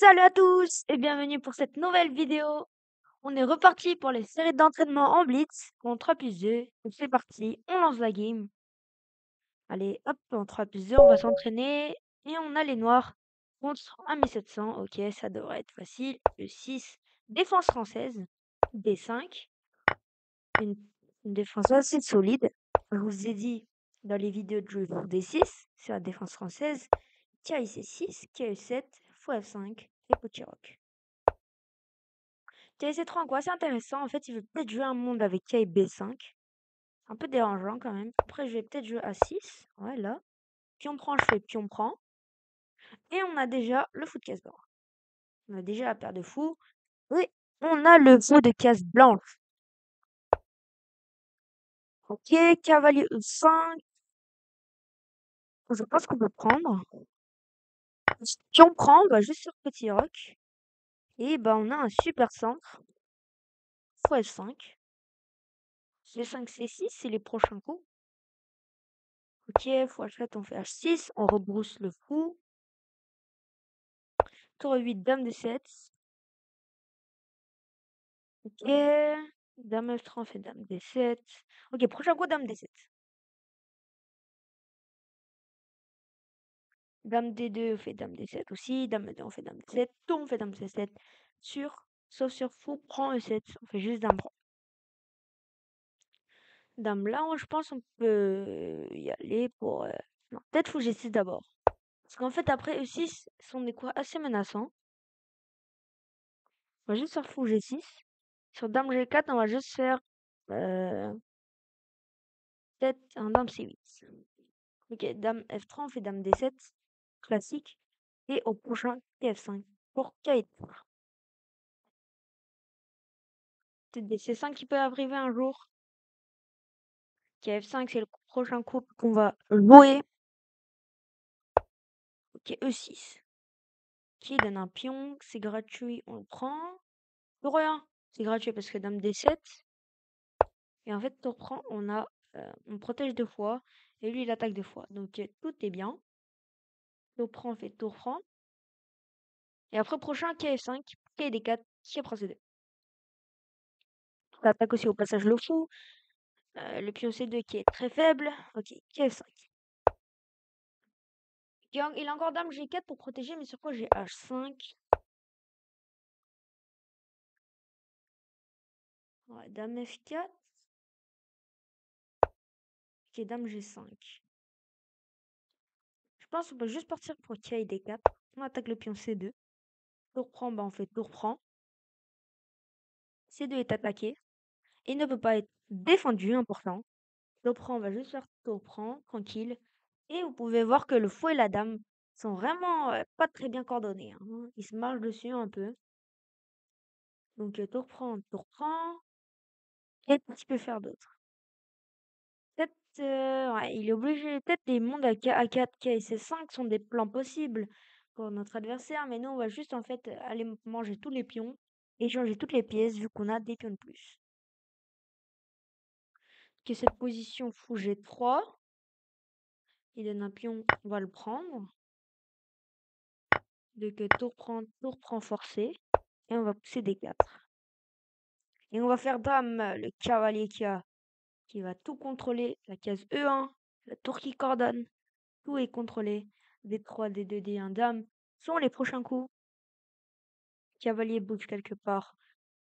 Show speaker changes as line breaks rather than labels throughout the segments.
Salut à tous et bienvenue pour cette nouvelle vidéo. On est reparti pour les séries d'entraînement en blitz en 3+2. Donc c'est parti, on lance la game. Allez, hop, en 3+2, on va s'entraîner et on a les noirs contre 1 700. Ok, ça devrait être facile. Le 6, défense française. D5, une, une défense assez solide. Je vous ai dit dans les vidéos de jeu D6, c'est la défense française. KIC6, KE7, fou F5 et petit roc. KC3 quoi, c'est intéressant. En fait, il veut peut-être jouer un monde avec K B5. C'est un peu dérangeant quand même. Après, je vais peut-être jouer A6. Ouais, là. Pion prend, je fais pion prend. Et on a déjà le fou de case blanche. On a déjà la paire de fous. Oui, on a le fou de case blanche. Ok, cavalier E5. Je pense qu'on peut prendre. Pion prend, on va juste sur petit roc. Et bah, on a un super centre. Fou F5. C5, C6, c'est les prochains coups. Ok, fou H7, on fait H6. On rebrousse le fou. Tour 8, dame de 7. Ok. Dame F3, on fait dame D7. Ok, prochain coup, dame D7. Dame D2, on fait dame D7 aussi. Dame E2, on fait dame D7. Tour, on fait dame C7. Sauf sur fou, prend E7. On fait juste dame prend. Dame là, je pense on peut y aller pour... Non, peut-être fou G6 d'abord. Parce qu'en fait, après E6, sont des coups assez menaçants. On va juste faire fou G6. Sur dame G4, on va juste faire... peut-être un dame C8. Ok, dame F3, on fait dame D7. Classique. Et au prochain TF5 pour Kate. C'est des C5 qui peut arriver un jour. KF5, c'est le prochain coup qu'on va jouer. Ok, E6. Qui donne un pion, c'est gratuit, on le prend. Pour rien, c'est gratuit parce que dame D7. Et en fait, tour prend, on protège 2 fois. Et lui, il attaque 2 fois. Donc tout est bien. Tour prend, on fait tour prend. Et après, prochain KF5, KD4, qui prend C2. Ça attaque aussi au passage le fou. Le pion C2 qui est très faible. Ok, KF5. Il a encore dame G4 pour protéger, mais sur quoi j'ai H5. Ouais, dame F4. Ok, dame G5. Je pense qu'on peut juste partir pour K D4. On attaque le pion C2. Tour prend, bah on fait tour prend. C2 est attaqué. Et ne peut pas être défendu, important. Tour prend, on va juste faire tour prend, tranquille. Et vous pouvez voir que le fou et la dame sont vraiment pas très bien coordonnés, hein. Ils se marchent dessus un peu. Donc tour prend, tour prend. Qu'est-ce qu'il peut faire d'autre? Peut-être, ouais, il est obligé. Peut-être des mondes à A4, K et C5 sont des plans possibles pour notre adversaire, mais nous, on va juste en fait aller manger tous les pions et changer toutes les pièces vu qu'on a des pions de plus. Que cette position fou G3, il donne un pion, on va le prendre. Donc tour prend forcé et on va pousser des 4. Et on va faire dame, le cavalier qui va tout contrôler, la case E1, la tour qui coordonne. Tout est contrôlé. D3, D2, D1, dame sont les prochains coups. Cavalier bouge quelque part.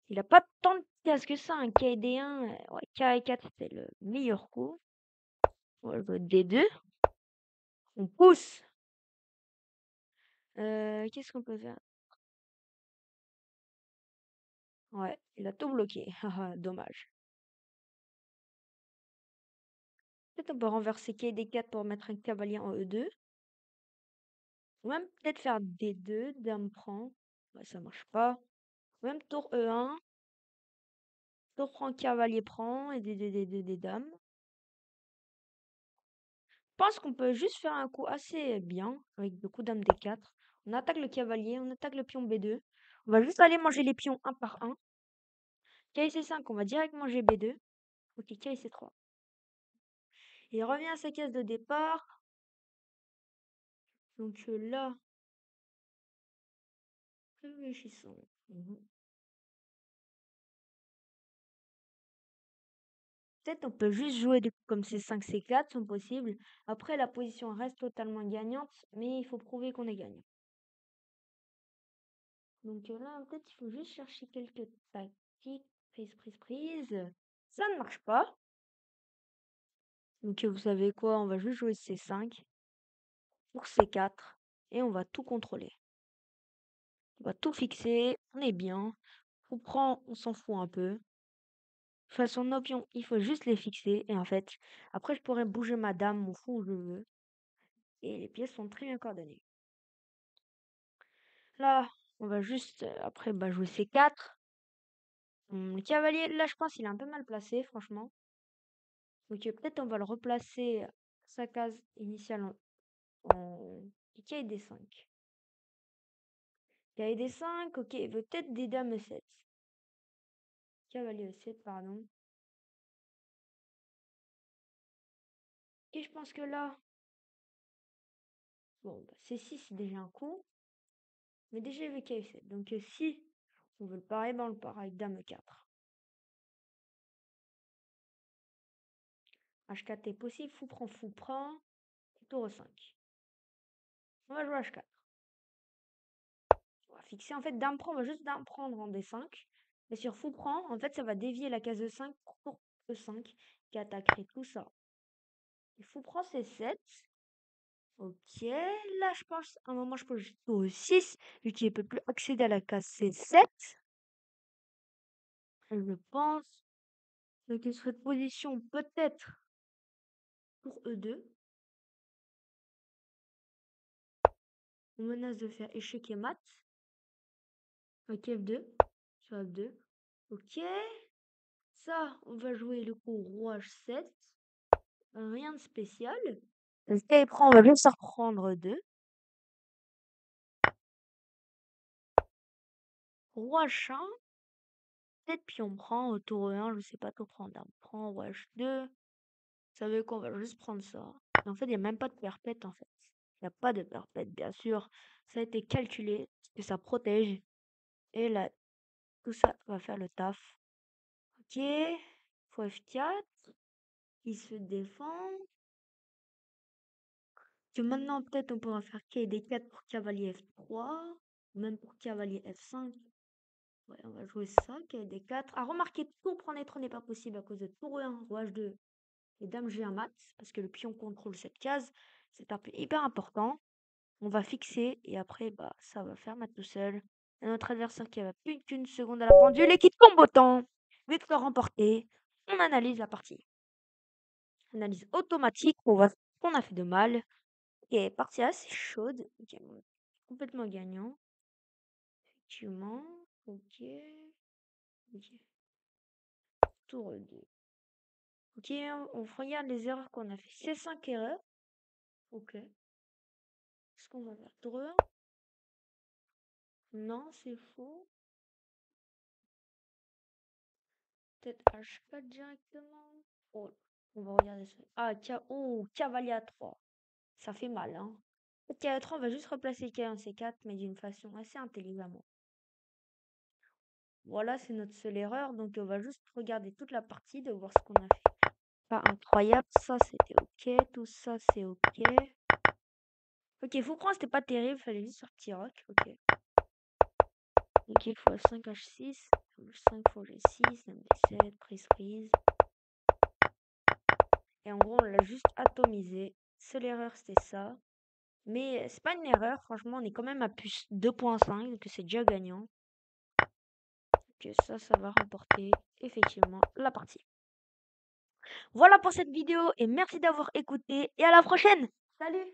Il a pas tant de cases que ça. Un K et D1, ouais, K et 4, c'est le meilleur coup. On va jouer D2. On pousse. Qu'est-ce qu'on peut faire? Ouais, il a tout bloqué. Haha, dommage. Peut-être on peut renverser K et D4 pour mettre un cavalier en E2. Ou même peut-être faire D2, dame prend. Ouais, ça marche pas. Ou même tour E1. Tour prend, cavalier prend. Et D2, D2, D dame. Je pense qu'on peut juste faire un coup assez bien avec le coup dame D4. On attaque le cavalier, on attaque le pion B2. On va juste aller manger les pions un par un. K C5, on va direct manger B2. Ok, K C3. Il revient à sa case de départ. Donc là, Réfléchissons. Peut-être on peut juste jouer comme C5, C4 sont possibles. Après, la position reste totalement gagnante, mais il faut prouver qu'on est gagnant. Donc là, peut-être il faut juste chercher quelques tactiques. Prise. Ça ne marche pas. Donc vous savez quoi, on va juste jouer C5 pour C4 et on va tout contrôler. On va tout fixer, on est bien. On prend, on s'en fout un peu. De toute façon, nos pions, il faut juste les fixer. Et en fait, après, je pourrais bouger ma dame, mon fou où je veux. Et les pièces sont très bien coordonnées. Là, on va juste, après, jouer C4. Le cavalier, là, je pense qu'il est un peu mal placé, franchement. Donc peut-être on va le replacer à sa case initiale en quai D5. Quai D5, ok, il veut peut-être des dames E7. Cavalier E7, pardon. Et je pense que là, bon, C6 c'est déjà un coup. Mais déjà il veut K7. Donc si on veut le parer, on le part avec dame E4. H4 est possible, fou prend. Et tour E5. On va jouer H4. On va fixer, en fait, dame prend, on va juste dame prendre en D5. Et sur fou prend, en fait, ça va dévier la case E5 pour E5 qui attaquerait tout ça. Et fou prend C7. Ok, là je pense, à un moment je peux juste tour E6, vu qu'il ne peut plus accéder à la case C7. Je pense. Donc cette position peut-être pour E2. On menace de faire échec et mat. Ok, F2. Sur F2. Ok. Ça, on va jouer le coup roi H7. Rien de spécial. Le il prend, on va juste reprendre 2. Roi H1. Peut-être puis on prend au tour 1, je sais pas tout prendre. On prend roi H2. Vous savez qu'on va juste prendre ça. Et en fait, il n'y a même pas de perpète en fait. Il n'y a pas de perpète, bien sûr. Ça a été calculé, que ça protège. Et là, tout ça va faire le taf. Ok. Faut F4. Il se défend. Que maintenant, peut-être, on pourra faire KD4 pour cavalier F3. Ou même pour cavalier F5. Ouais, on va jouer ça, KD4. Ah, remarquez, tour prendre les trônes n'est pas possible à cause de tour E1, roi H2 et dame G1 mat. Parce que le pion contrôle cette case. C'est un peu hyper important. On va fixer et après, ça va faire mat tout seul. Et notre adversaire qui a plus qu'une seconde à la pendule et qui tombe autant. Victoire remportée. On analyse la partie. Analyse automatique pour voir ce qu'on a fait de mal. Ok, partie assez chaude. Ok, complètement gagnant. Effectivement. Ok. Ok. Tour 2. Ok, on regarde les erreurs qu'on a fait. C'est 5 erreurs. Ok. Qu'est-ce qu'on va faire? Tour 1? Non, c'est faux. Peut-être H4 directement. Oh, on va regarder ça. Ah, cavalier à 3. Ça fait mal, hein. Ok, à 3, on va juste replacer K en C4, mais d'une façon assez intelligemment. Voilà, c'est notre seule erreur. Donc, on va juste regarder toute la partie, de voir ce qu'on a fait. Pas incroyable. Ça, c'était ok. Tout ça, c'est ok. Ok, faut prendre, c'était pas terrible. Fallait juste sortir rock. Ok. Ok, il faut F5, H6. H5, faut G6. Dame D7, prise. Et en gros, on l'a juste atomisé. Seule erreur, c'était ça. Mais c'est pas une erreur. Franchement, on est quand même à plus 2.5. Donc, c'est déjà gagnant. Que ça va remporter effectivement la partie. Voilà pour cette vidéo et merci d'avoir écouté et à la prochaine. Salut!